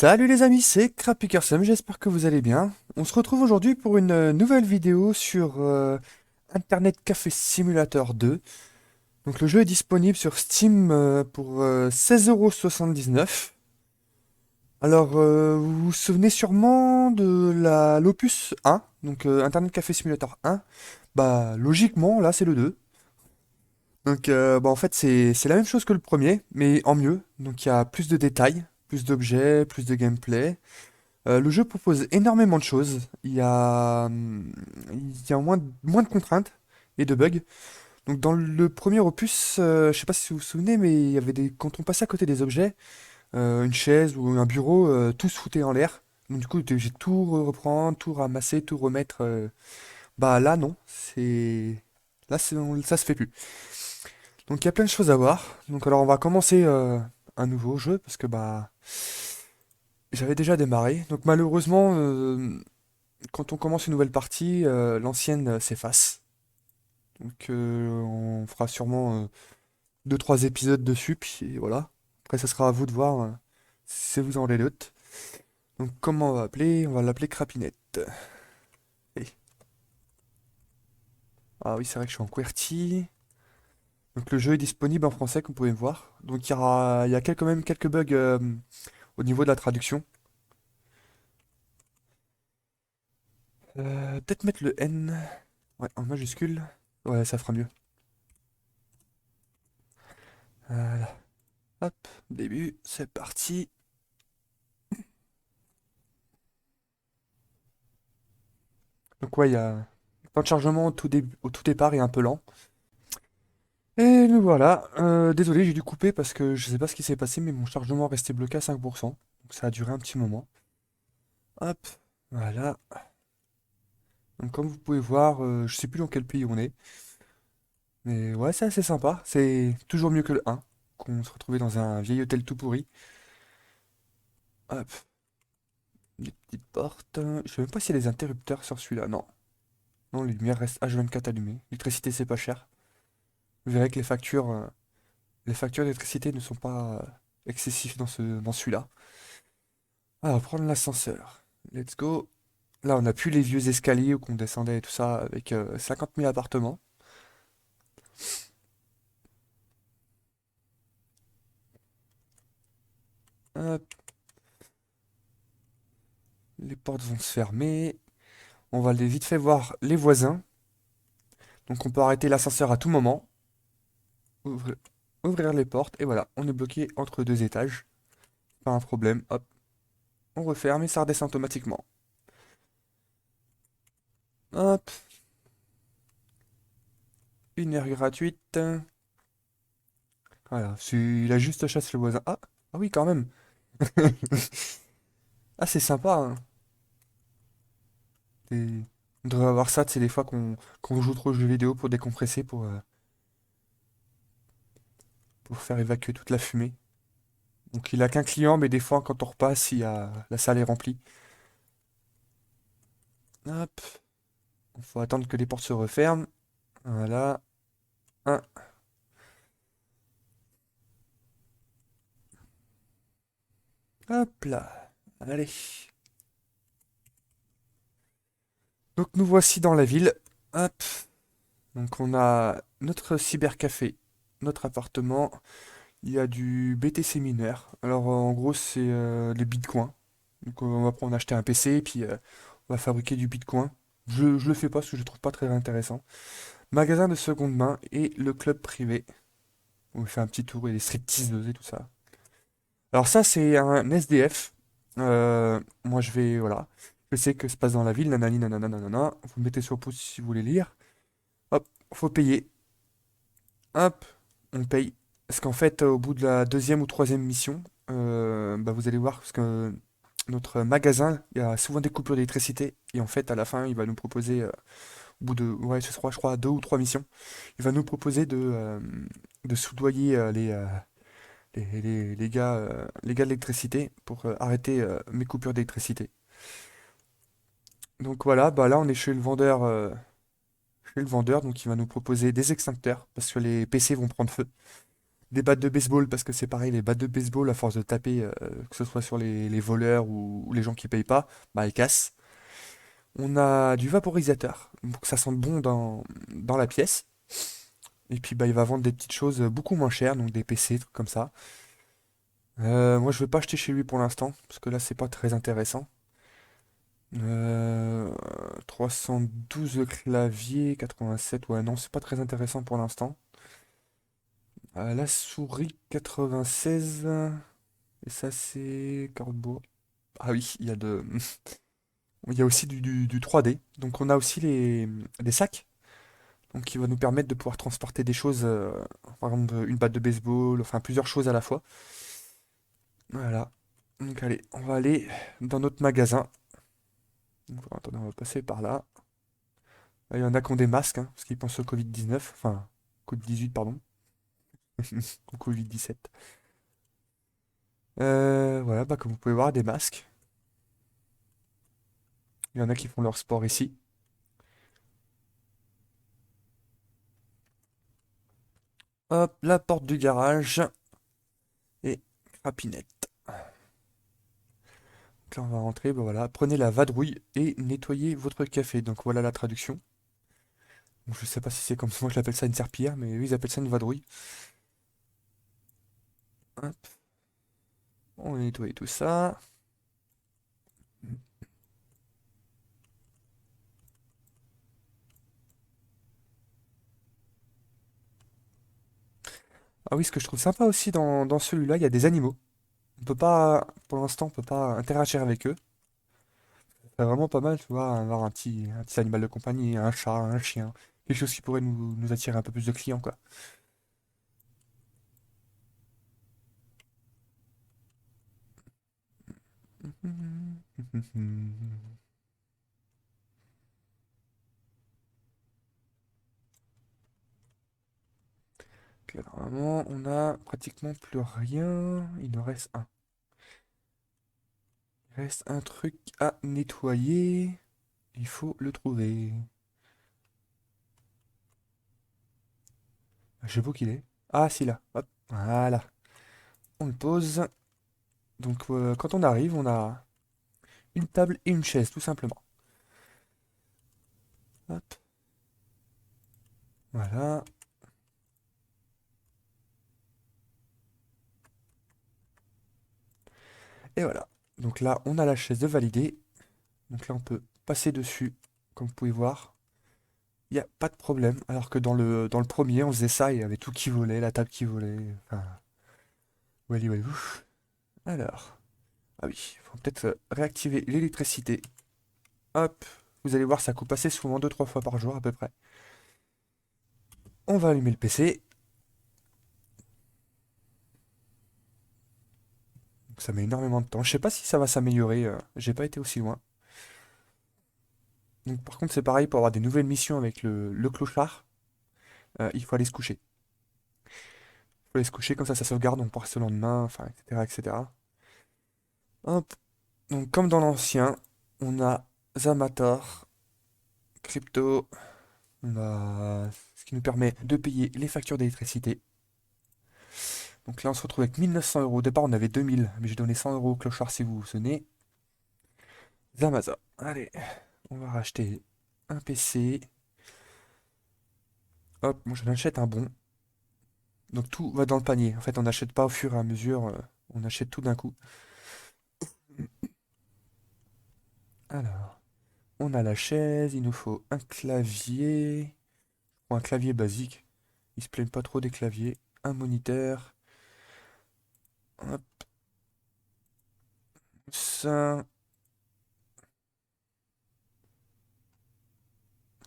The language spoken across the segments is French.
Salut les amis, c'est Crapickersum, j'espère que vous allez bien. On se retrouve aujourd'hui pour une nouvelle vidéo sur Internet Café Simulator 2. Donc le jeu est disponible sur Steam pour 16,79 €. Alors vous vous souvenez sûrement de l'opus 1, donc Internet Café Simulator 1. Bah logiquement là c'est le 2. Donc bah, en fait c'est la même chose que le premier, mais en mieux. Donc il y a plus de détails, plus d'objets, plus de gameplay. Le jeu propose énormément de choses. Il y a moins de contraintes et de bugs. Donc dans le premier opus, je sais pas si vous vous souvenez, mais il y avait quand on passait à côté des objets, une chaise ou un bureau, tout se foutait en l'air. Donc du coup, t'es obligé de tout reprendre, tout ramasser, tout remettre. Bah là non, ça se fait plus. Donc il y a plein de choses à voir. Donc alors on va commencer un nouveau jeu parce que bah j'avais déjà démarré. Donc malheureusement, quand on commence une nouvelle partie, l'ancienne s'efface. Donc on fera sûrement 2-3 épisodes dessus, puis voilà. Après ça sera à vous de voir si vous en voulez d'autres. Donc comment on va appeler? On va l'appeler Crapinette. Et- Ah oui, c'est vrai que je suis en QWERTY. Donc le jeu est disponible en français, comme vous pouvez me voir. Donc il y a quand même quelques bugs au niveau de la traduction. Peut-être mettre le N, ouais, en majuscule. Ouais, ça fera mieux. Voilà. Hop, début, c'est parti. Donc ouais, il y a le temps de chargement au tout départ est un peu lent. Et nous voilà. Désolé, j'ai dû couper parce que je sais pas ce qui s'est passé, mais mon chargement restait bloqué à 5%. Donc ça a duré un petit moment. Hop, voilà. Donc comme vous pouvez voir, je sais plus dans quel pays on est. Mais ouais, c'est assez sympa. C'est toujours mieux que le 1, qu'on se retrouvait dans un vieil hôtel tout pourri. Hop, des petites portes. Je sais même pas s'il y a des interrupteurs sur celui-là. Non. Non, les lumières restent H24 allumées. L'électricité, c'est pas cher. Vous verrez que les factures d'électricité ne sont pas excessives dans celui-là. Alors, prendre l'ascenseur. Let's go. Là, on n'a plus les vieux escaliers où qu'on descendait et tout ça avec 50 000 appartements. Hop, les portes vont se fermer. On va aller vite fait voir les voisins. Donc, on peut arrêter l'ascenseur à tout moment. Ouvrir, ouvrir les portes. Et voilà, on est bloqué entre deux étages. Pas un problème. Hop, on referme et ça redescend automatiquement. Hop, une heure gratuite. Voilà, il a juste chassé le voisin. Ah, ah oui, quand même. Ah, c'est sympa, hein. On devrait avoir ça, c'est des fois qu'on joue trop aux jeux vidéo pour décompresser, pour faire évacuer toute la fumée. Donc il a qu'un client, mais des fois quand on repasse, la salle est remplie. Hop, il faut attendre que les portes se referment. Voilà. Un. Hop là. Allez. Donc nous voici dans la ville. Hop. Donc on a notre cybercafé, notre appartement. Il y a du BTC mineur. Alors en gros c'est les bitcoins. Donc on va prendre acheter un PC et puis on va fabriquer du bitcoin. Je le fais pas parce que je le trouve pas très intéressant. Magasin de seconde main et le club privé. On fait un petit tour et les stripteaseuses et tout ça. Alors ça c'est un SDF. Moi je vais voilà. Je sais que ça se passe dans la ville, nanani nanana nanana. Vous mettez sur pause si vous voulez lire. Hop, faut payer. Hop, on paye. Parce qu'en fait, au bout de la deuxième ou troisième mission, bah, vous allez voir, parce que notre magasin, il y a souvent des coupures d'électricité, et en fait, à la fin, il va nous proposer, au bout de, ouais, je crois, deux ou trois missions, il va nous proposer de soudoyer les gars de l'électricité pour arrêter mes coupures d'électricité. Donc voilà, bah là, on est chez le vendeur, donc il va nous proposer des extincteurs, parce que les PC vont prendre feu. des battes de baseball, parce que c'est pareil, les battes de baseball, à force de taper, que ce soit sur les voleurs ou les gens qui payent pas, bah elles cassent. On a du vaporisateur, pour que ça sente bon dans la pièce. Et puis bah il va vendre des petites choses beaucoup moins chères, donc des PC, trucs comme ça. Moi je vais pas acheter chez lui pour l'instant, parce que là c'est pas très intéressant. Euh, 312 claviers, 87, ouais non c'est pas très intéressant pour l'instant. La souris 96, et ça c'est cardboard. Ah oui, il y a aussi du 3D. Donc on a aussi des sacs, donc qui va nous permettre de pouvoir transporter des choses, par exemple une batte de baseball, enfin plusieurs choses à la fois. Voilà. Donc allez, on va aller dans notre magasin. Donc, attendez, on va passer par là. Il y en a qui ont des masques, hein, parce qu'ils pensent au Covid-19, enfin Covid-18 pardon, ou Covid-17. Voilà, bah comme vous pouvez voir, des masques. Il y en a qui font leur sport ici. Hop, la porte du garage et crapinette. Donc là, on va rentrer, bah voilà. Prenez la vadrouille et nettoyez votre café. Donc voilà la traduction. Bon, je sais pas si c'est comme moi, je l'appelle ça une serpillière, mais eux, ils appellent ça une vadrouille. Hop, on va nettoyer tout ça. Ah oui, ce que je trouve sympa aussi dans celui-là, il y a des animaux. On peut pas, pour l'instant, on peut pas interagir avec eux. C'est vraiment pas mal, tu vois, avoir un petit animal de compagnie, un chat, un chien. Quelque chose qui pourrait nous attirer un peu plus de clients, quoi. Ok, normalement, on a pratiquement plus rien. Il nous reste un. Il reste un truc à nettoyer. Il faut le trouver. Je sais pas où qu'il est. Ah, si, là. Hop. Voilà. On le pose. Donc, quand on arrive, on a une table et une chaise, tout simplement. Hop. Voilà. Et voilà. Donc là, on a la chaise de valider. Donc là, on peut passer dessus, comme vous pouvez voir. Il n'y a pas de problème. Alors que dans le premier, on faisait ça et il y avait tout qui volait, la table qui volait. Enfin, wally wally. Alors, ah oui, il faut peut-être réactiver l'électricité. Hop, vous allez voir, ça coupe assez souvent, deux trois fois par jour à peu près. On va allumer le PC. Donc ça met énormément de temps. Je sais pas si ça va s'améliorer, j'ai pas été aussi loin. Donc par contre, c'est pareil pour avoir des nouvelles missions avec le clochard. Il faut aller se coucher. Il faut aller se coucher, comme ça sauvegarde, on part le lendemain, enfin, etc., etc. Hop. Donc comme dans l'ancien, on a Zamator, crypto, on a ce qui nous permet de payer les factures d'électricité. Donc là, on se retrouve avec 1900 euros. Au départ, on avait 2000, mais j'ai donné 100 euros au clochard si vous vous souvenez. Zamazon. Allez, on va racheter un PC. Hop, moi j'en achète un bon. Donc tout va dans le panier. En fait, on n'achète pas au fur et à mesure, on achète tout d'un coup. Alors, on a la chaise, il nous faut un clavier. Ou un clavier basique. Ils se plaignent pas trop des claviers. Un moniteur. Hop, ça.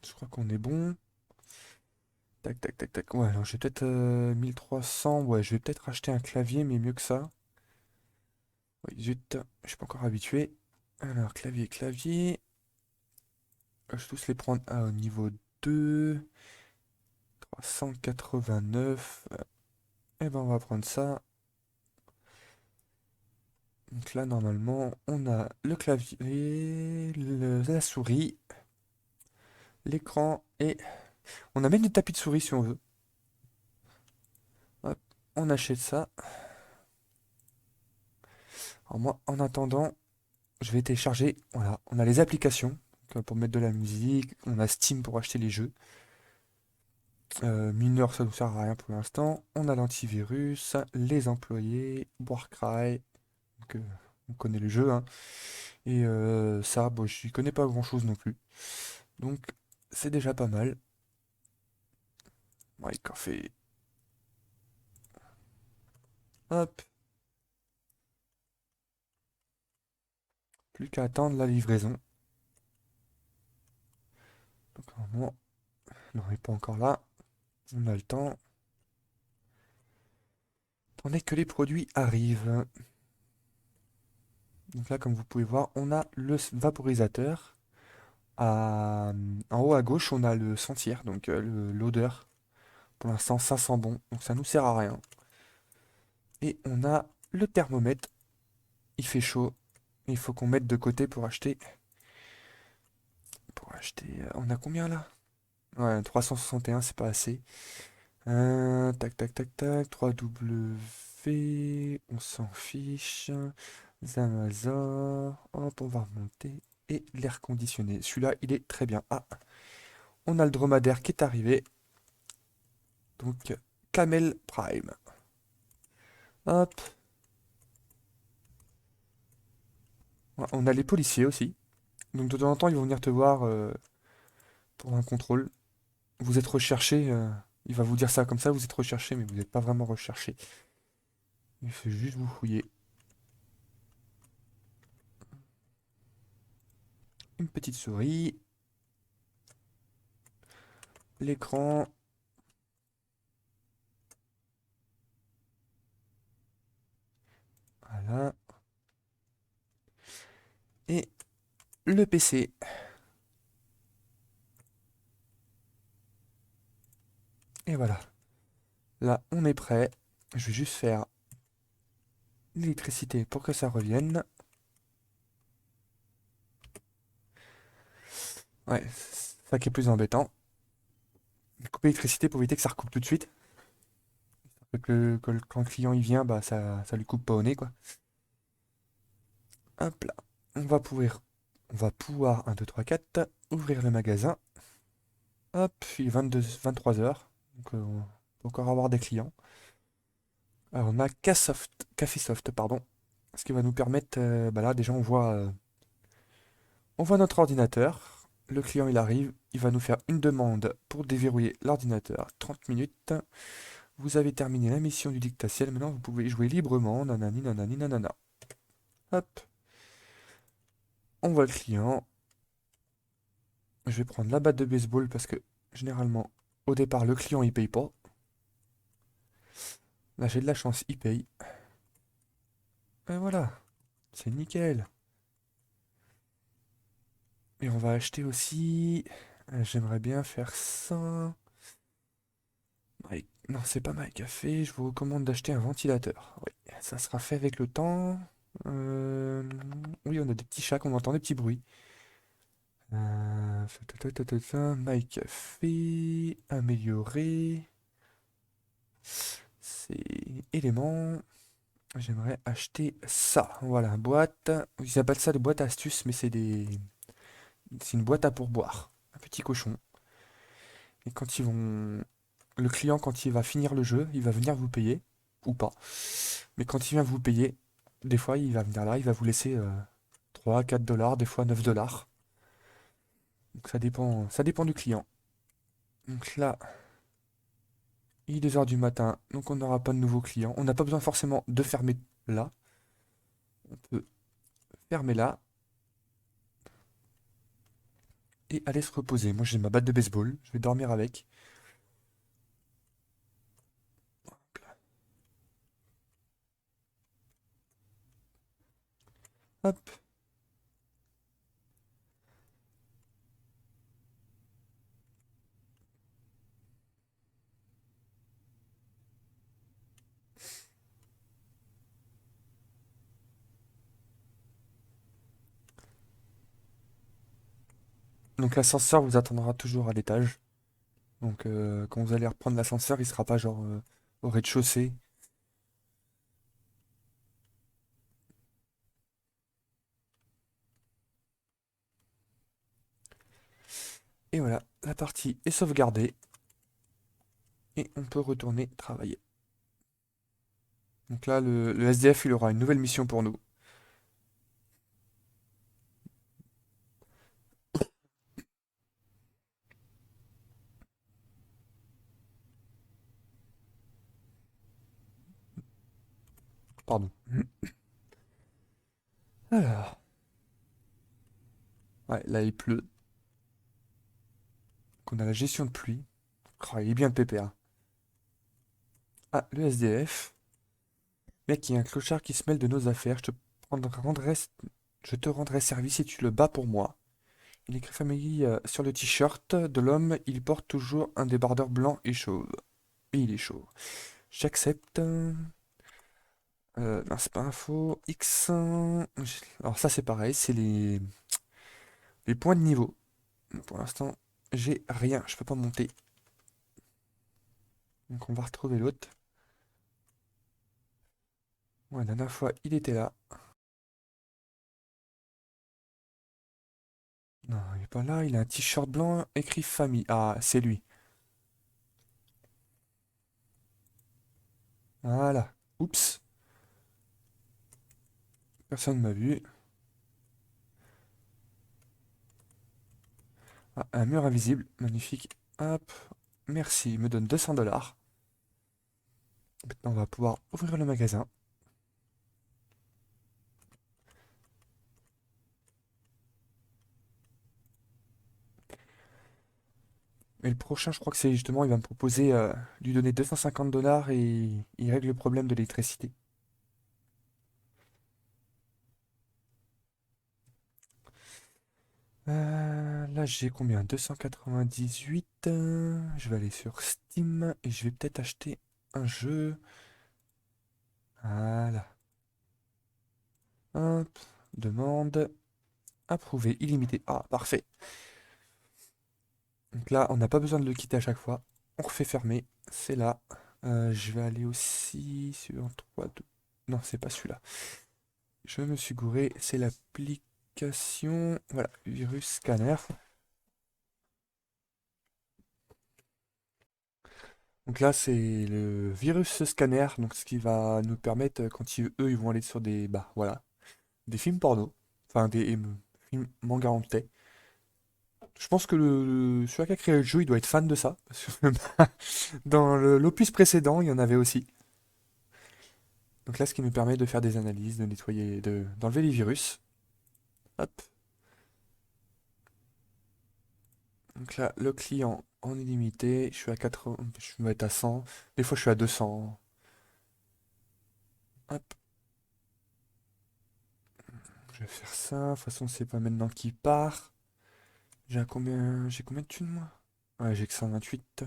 Je crois qu'on est bon. Tac, tac, tac, tac. Ouais, alors j'ai peut-être 1300. Ouais, je vais peut-être acheter un clavier, mais mieux que ça. Oui, zut, je suis pas encore habitué. Alors, clavier, clavier. Je vais tous les prendre au niveau 2. 389. Eh ben, on va prendre ça. Donc là, normalement, on a le clavier, la souris, l'écran et on a même des tapis de souris si on veut. Hop. on achète ça. Alors moi, en attendant, je vais télécharger. Voilà, on a les applications pour mettre de la musique, on a Steam pour acheter les jeux. Mineur, ça nous sert à rien pour l'instant. On a l'antivirus, les employés, Warcry, donc, on connaît le jeu, hein. Et ça, bon, j'y connais pas grand-chose non plus. Donc, c'est déjà pas mal. Ouais, café. Hop, plus qu'à attendre la livraison. Donc, normalement, non, il n'est pas encore là. On a le temps. Attendez que les produits arrivent. Donc là, comme vous pouvez voir, on a le vaporisateur. En haut à gauche, on a le sentir, donc l'odeur. Pour l'instant, ça sent bon, donc ça nous sert à rien. Et on a le thermomètre. Il fait chaud. Il faut qu'on mette de côté pour acheter. On a combien là? Ouais, 361, c'est pas assez. Tac, tac, tac, tac. 3W. On s'en fiche. Zamazor. Hop, on va remonter. Et l'air conditionné. Celui-là, il est très bien. Ah, on a le dromadaire qui est arrivé. Donc, Camel Prime. Hop. Ouais, on a les policiers aussi. Donc, de temps en temps, ils vont venir te voir pour un contrôle. Vous êtes recherché. Il va vous dire ça comme ça. Vous êtes recherché, mais vous n'êtes pas vraiment recherché. Il fait juste vous fouiller. Une petite souris. L'écran. Voilà. Et le PC. Et voilà. Là, on est prêt. Je vais juste faire l'électricité pour que ça revienne. Ouais, c'est ça qui est plus embêtant. Couper l'électricité pour éviter que ça recoupe tout de suite. Quand le client il vient, bah ça lui coupe pas au nez, quoi. Hop là. On va pouvoir 1, 2, 3, 4 ouvrir le magasin. Hop, il est 23 heures. Donc on peut encore avoir des clients. Alors on a Cafésoft, pardon. Ce qui va nous permettre, bah là déjà on voit notre ordinateur. Le client il arrive, il va nous faire une demande pour déverrouiller l'ordinateur. 30 minutes. Vous avez terminé la mission du dictatiel, maintenant vous pouvez jouer librement. Nanani nanani nanana. Hop, on voit le client. Je vais prendre la batte de baseball parce que généralement, au départ, le client il paye pas. Là j'ai de la chance, il paye. Et voilà, c'est nickel. Et on va acheter aussi. J'aimerais bien faire ça. Non, c'est pas mal café. Je vous recommande d'acheter un ventilateur. Oui, ça sera fait avec le temps. Euh, Oui, on a des petits chats, on entend des petits bruits. My café. Améliorer. C'est élément. J'aimerais acheter ça. Voilà, boîte. Ils appellent ça des boîtes astuces, mais c'est une boîte à pourboire. Un petit cochon. Et quand ils vont. Le client, quand il va finir le jeu, il va venir vous payer. Ou pas. Mais quand il vient vous payer, des fois, il va venir là, il va vous laisser 3, 4 dollars, des fois 9 dollars. Donc ça dépend du client. Donc là, il est 2 heures du matin, donc on n'aura pas de nouveaux clients. On n'a pas besoin forcément de fermer là. On peut fermer là et aller se reposer. Moi, j'ai ma batte de baseball, je vais dormir avec. Hop. Donc l'ascenseur vous attendra toujours à l'étage. Donc quand vous allez reprendre l'ascenseur, il sera pas genre au rez-de-chaussée. Et voilà, la partie est sauvegardée. Et on peut retourner travailler. Donc là, le SDF, il aura une nouvelle mission pour nous. Pardon. Alors, ouais, là il pleut. Donc on a la gestion de pluie. Oh, il est bien le PPA. Ah, le SDF. Mec, il y a un clochard qui se mêle de nos affaires. Je te rendrai service si tu le bats pour moi. Il écrit Family sur le t-shirt de l'homme. Il porte toujours un débardeur blanc et chauve. Et il est chauve. J'accepte. Non, c'est pas info. X. Alors ça c'est pareil, c'est les points de niveau. Pour l'instant, j'ai rien. Je peux pas monter. Donc on va retrouver l'autre. Ouais, la dernière fois, il était là. Non, il est pas là. Il a un t-shirt blanc écrit famille. Ah, c'est lui. Voilà. Oups. Personne m'a vu. Ah, un mur invisible. Magnifique. Hop. Merci. Il me donne 200 $. Maintenant, on va pouvoir ouvrir le magasin. Et le prochain, je crois que c'est justement, il va me proposer lui donner 250 $ et il règle le problème de l'électricité. Là, j'ai combien? 298. Je vais aller sur Steam et je vais peut-être acheter un jeu. Voilà. Hop. Demande. Approuvé. Illimité. Ah, parfait. Donc là, on n'a pas besoin de le quitter à chaque fois. On refait fermer. C'est là. Je vais aller aussi sur 3, 2. Non, c'est pas celui-là. Je me suis gouré. C'est l'application. Voilà. Virus scanner. Donc là, c'est le virus scanner, donc ce qui va nous permettre, quand eux, ils vont aller sur des, bah voilà, des films porno, enfin des films manga hantais. Je pense que celui qui a créé le jeu, il doit être fan de ça, parce que dans l'opus précédent, il y en avait aussi. Donc là, ce qui nous permet de faire des analyses, de nettoyer, d'enlever les virus. Hop. Donc là, le client en illimité, je suis à 80, je vais être à 100. Des fois, je suis à 200. Hop. Je vais faire ça. De toute façon, c'est pas maintenant qu'il part. J'ai combien de thunes, moi? Ouais, j'ai que 128.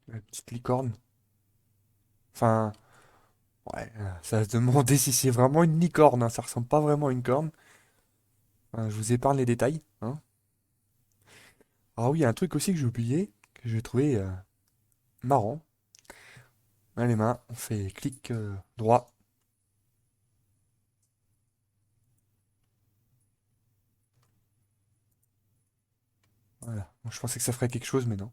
La petite licorne. Enfin, ouais, ça va se demander si c'est vraiment une licorne, hein. Ça ressemble pas vraiment à une corne. Je vous épargne les détails, hein. Ah oui, il y a un truc aussi que j'ai oublié, que j'ai trouvé marrant. Là, les mains, on fait clic droit. Voilà. Bon, je pensais que ça ferait quelque chose, mais non.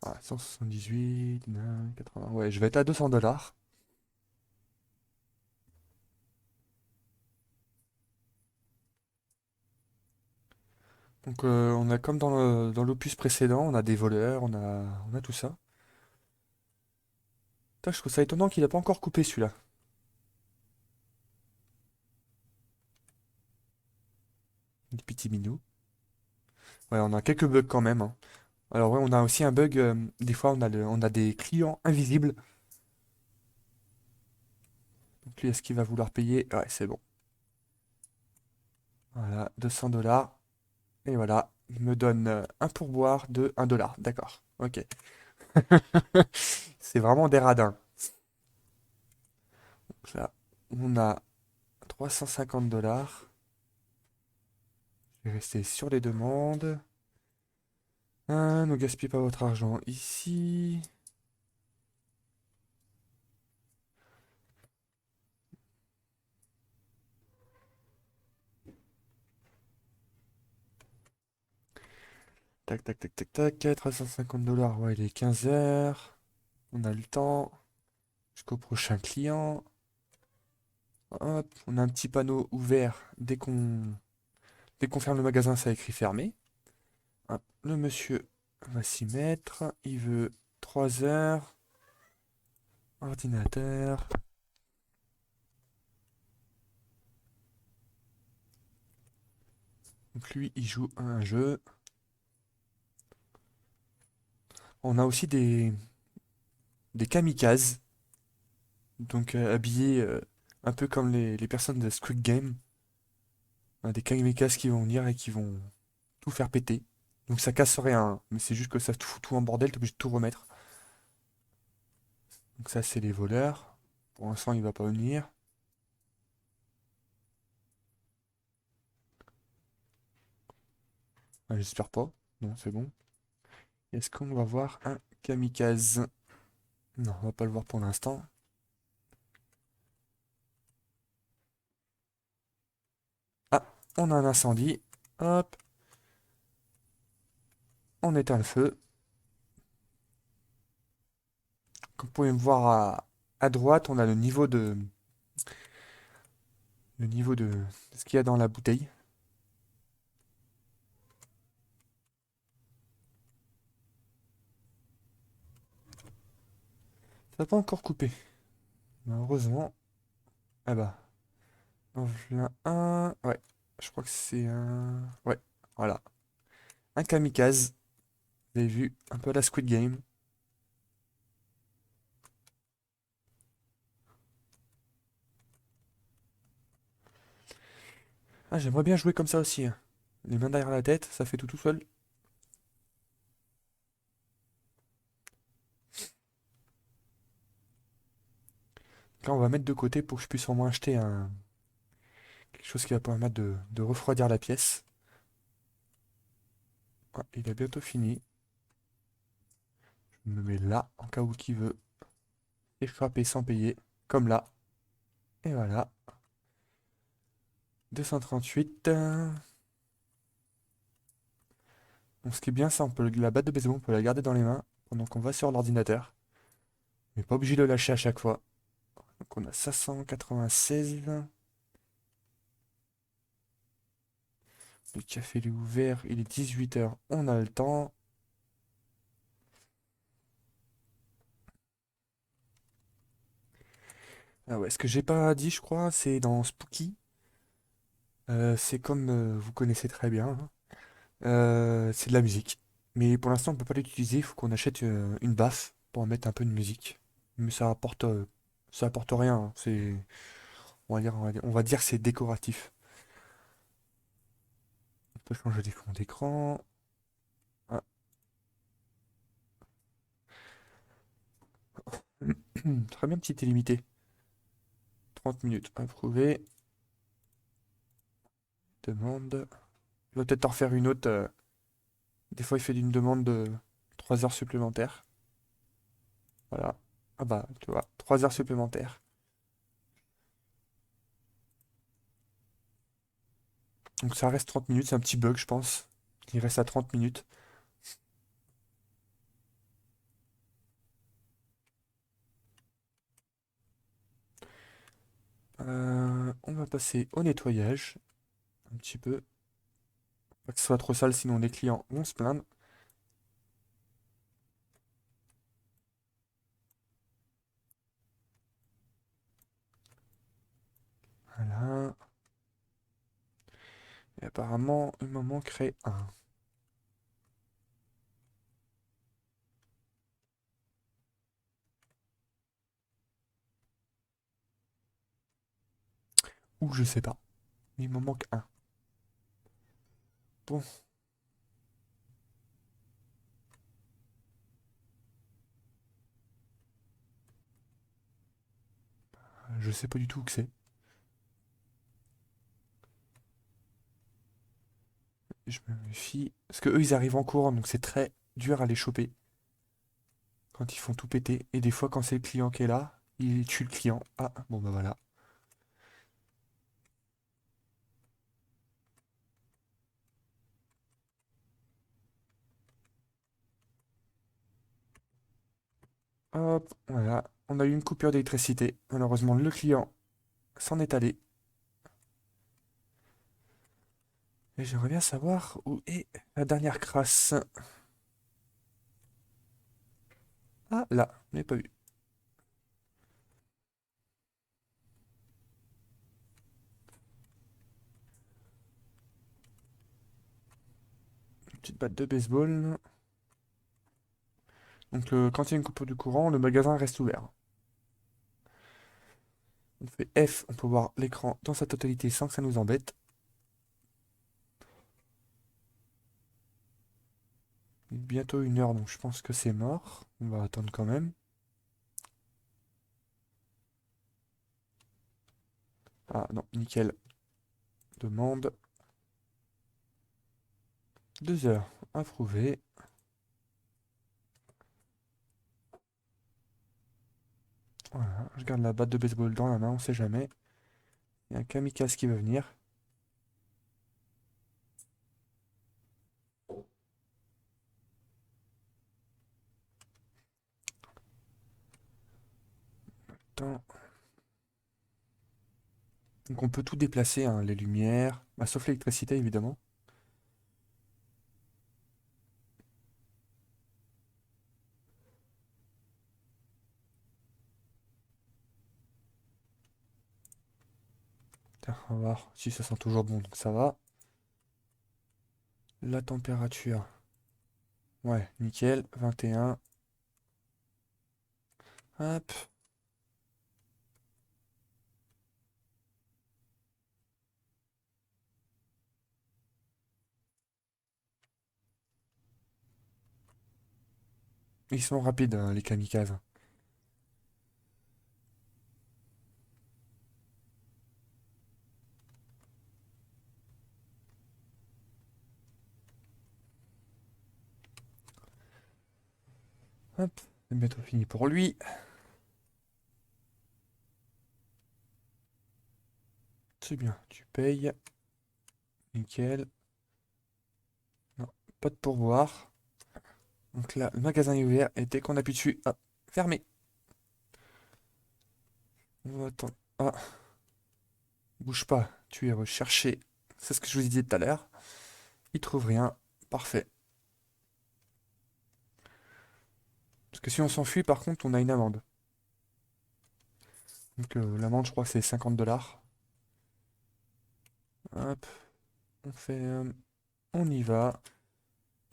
Ah, 178, 80. Ouais, je vais être à 200 $. Donc, on a comme dans l'opus précédent, on a des voleurs, on a tout ça. Putain, je trouve ça étonnant qu'il a pas encore coupé celui-là. Des petits minous. Ouais, on a quelques bugs quand même, hein. Alors ouais, on a aussi un bug, des fois on a des clients invisibles. Donc lui, est-ce qu'il va vouloir payer? Ouais, c'est bon. Voilà, 200 $. Et voilà, il me donne un pourboire de 1 $. D'accord, ok. C'est vraiment des radins. Donc là, on a 350 $. Je vais rester sur les demandes. Ne gaspillez pas votre argent ici. Tac, tac, tac, tac, tac. 350 $. Ouais, il est 15 heures. On a le temps jusqu'au prochain client. Hop, on a un petit panneau ouvert. Dès qu'on ferme le magasin, ça écrit fermé. Hop, le monsieur va s'y mettre. Il veut 3 heures. Ordinateur. Donc lui, il joue à un jeu. On a aussi des kamikazes. Donc habillés un peu comme les personnes de Squid Game. On a des kamikazes qui vont venir et qui vont tout faire péter. Donc ça casse rien, hein, mais c'est juste que ça te fout tout en bordel, t'es obligé de tout remettre. Donc ça, c'est les voleurs. Pour l'instant, il va pas venir. Ah, j'espère pas. Non, c'est bon. Est-ce qu'on va voir un kamikaze? Non, on va pas le voir pour l'instant. Ah, on a un incendie. Hop, on éteint le feu. Comme vous pouvez me voir à droite, on a le niveau de ce qu'il y a dans la bouteille. Ça n'a pas encore coupé. Malheureusement. Ah bah, en voilà un. Ouais, je crois que c'est un. Ouais, voilà. Un kamikaze. Vous avez vu, un peu à la Squid Game. Ah, j'aimerais bien jouer comme ça aussi, hein. Les mains derrière la tête, ça fait tout seul. Là, on va mettre de côté pour que je puisse au moins acheter quelque chose qui va permettre de refroidir la pièce. Ah, il a bientôt fini. Je me mets là, en cas où qui veut échapper sans payer. Comme là. Et voilà. 238. Donc, ce qui est bien, c'est la batte de baseball, on peut la garder dans les mains pendant qu'on va sur l'ordinateur. Mais pas obligé de le lâcher à chaque fois. Donc, on a 596. Le café il est ouvert, il est 18 heures. On a le temps. Ah ouais, ce que j'ai pas dit, je crois, c'est dans Spooky. C'est comme vous connaissez très bien, hein. C'est de la musique. Mais pour l'instant, on peut pas l'utiliser. Il faut qu'on achète une baffe pour en mettre un peu de musique. Mais ça apporte rien, hein. On va dire c'est décoratif. On peut changer d'écran. Ah. Très bien, petit illimité. 30 minutes. Approuvé. Demande. Il va peut-être en refaire une autre. Des fois, il fait une demande de 3 heures supplémentaires. Voilà. Ah bah, tu vois, 3 heures supplémentaires. Donc ça reste 30 minutes, c'est un petit bug, je pense. Il reste à 30 minutes. On va passer au nettoyage, un petit peu. Pas que ce soit trop sale, sinon les clients vont se plaindre. Voilà. Et apparemment, il m'en manquerait un. Ou je sais pas. Mais il m'en manque un. Bon, je sais pas du tout où que c'est. Je me méfie. Parce que eux, ils arrivent en courant, donc c'est très dur à les choper quand ils font tout péter. Et des fois, quand c'est le client qui est là, ils tuent le client. Ah, bon bah voilà. Hop, voilà. On a eu une coupure d'électricité. Malheureusement, le client s'en est allé. Et j'aimerais bien savoir où est la dernière crasse. Ah, là, je l'ai pas vu. Une petite batte de baseball. Donc, quand il y a une coupure du courant, le magasin reste ouvert. On fait F, on peut voir l'écran dans sa totalité sans que ça nous embête. Bientôt 1 heure, donc je pense que c'est mort. On va attendre quand même. Ah non, nickel. Demande. 2 heures. Approuvé. Voilà, je garde la batte de baseball dans la main, on sait jamais. Il y a un kamikaze qui va venir. Attends. Donc on peut tout déplacer, hein, les lumières, bah, sauf l'électricité évidemment. Tiens, on va voir si ça sent toujours bon, donc ça va. La température, ouais, nickel, 21. Hop, ils sont rapides, hein, les kamikazes. Hop, c'est bientôt fini pour lui. C'est bien, tu payes, nickel. Non, pas de pourboire. Donc là, le magasin est ouvert et dès qu'on appuie dessus, ah, fermé. On va attendre. Ah, bouge pas, tu es recherché. C'est ce que je vous disais tout à l'heure. Il trouve rien. Parfait. Parce que si on s'enfuit, par contre, on a une amende. Donc l'amende, je crois que c'est 50 $. Hop, on fait, on y va.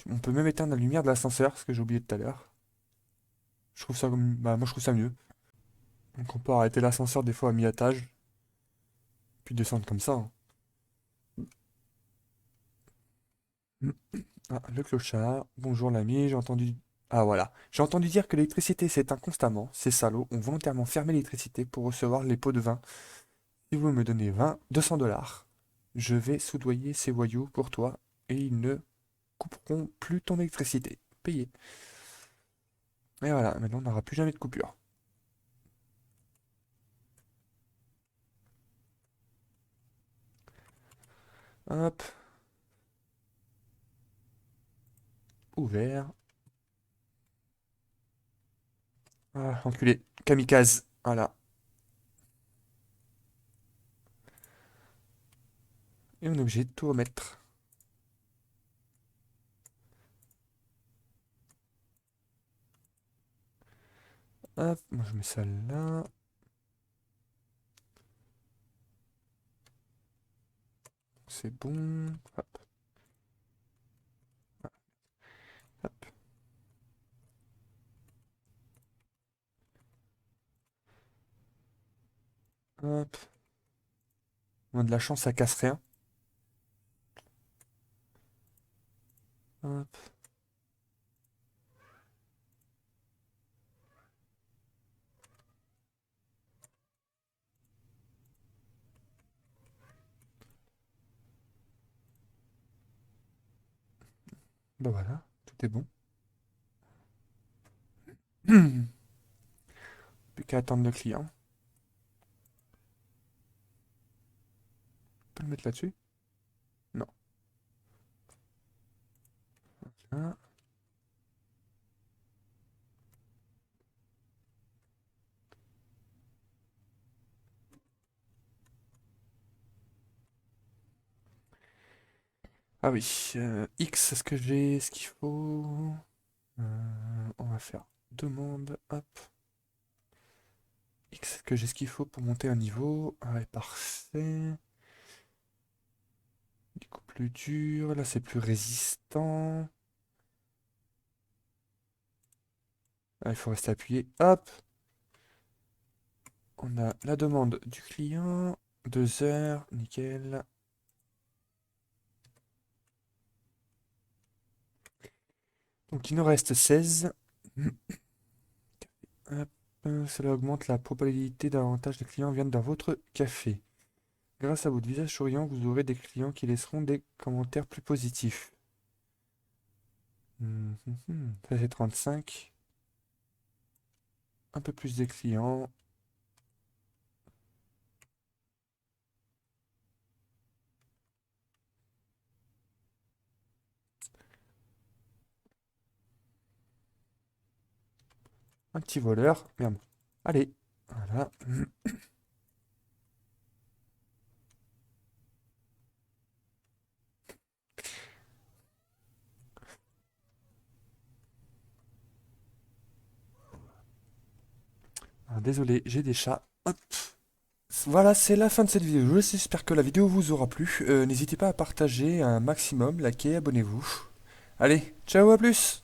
On peut même éteindre la lumière de l'ascenseur, ce que j'ai oublié tout à l'heure. Je trouve ça comme, bah moi je trouve ça mieux. Donc on peut arrêter l'ascenseur des fois à mi-étage, puis descendre comme ça, hein. Mm. Ah, le clochard. Bonjour l'ami, j'ai entendu. Ah voilà. J'ai entendu dire que l'électricité s'éteint constamment. Ces salauds ont volontairement fermé l'électricité pour recevoir les pots de vin. Si vous me donnez 200 $, je vais soudoyer ces voyous pour toi et ils ne couperont plus ton électricité. Payé. Et voilà, maintenant on n'aura plus jamais de coupure. Hop, ouvert. Ah, enculé. Kamikaze. Voilà. Et on est obligé de tout remettre. Hop, moi je mets ça là. C'est bon. Hop, hop, hop. On a de la chance, ça casse rien. Hop. Bah voilà, tout est bon. Plus qu'à attendre le client. On peut le mettre là-dessus? Non. Là. Ah oui, X, est-ce que j'ai ce qu'il faut? On va faire demande, hop. X, est-ce que j'ai ce qu'il faut pour monter un niveau? Ah ouais, parfait. Du coup, plus dur, là c'est plus résistant. Ah, il faut rester appuyé, hop. On a la demande du client, 2 heures, nickel. Donc il nous reste 16. Hop, cela augmente la probabilité davantage de clients viennent dans votre café. Grâce à votre visage souriant, vous aurez des clients qui laisseront des commentaires plus positifs. Ça c'est 35. Un peu plus des clients. Un petit voleur. Merde. Allez. Voilà. Ah, désolé, j'ai des chats. Hop. Voilà, c'est la fin de cette vidéo. J'espère que la vidéo vous aura plu. N'hésitez pas à partager un maximum, likez, abonnez-vous. Allez, ciao, à plus!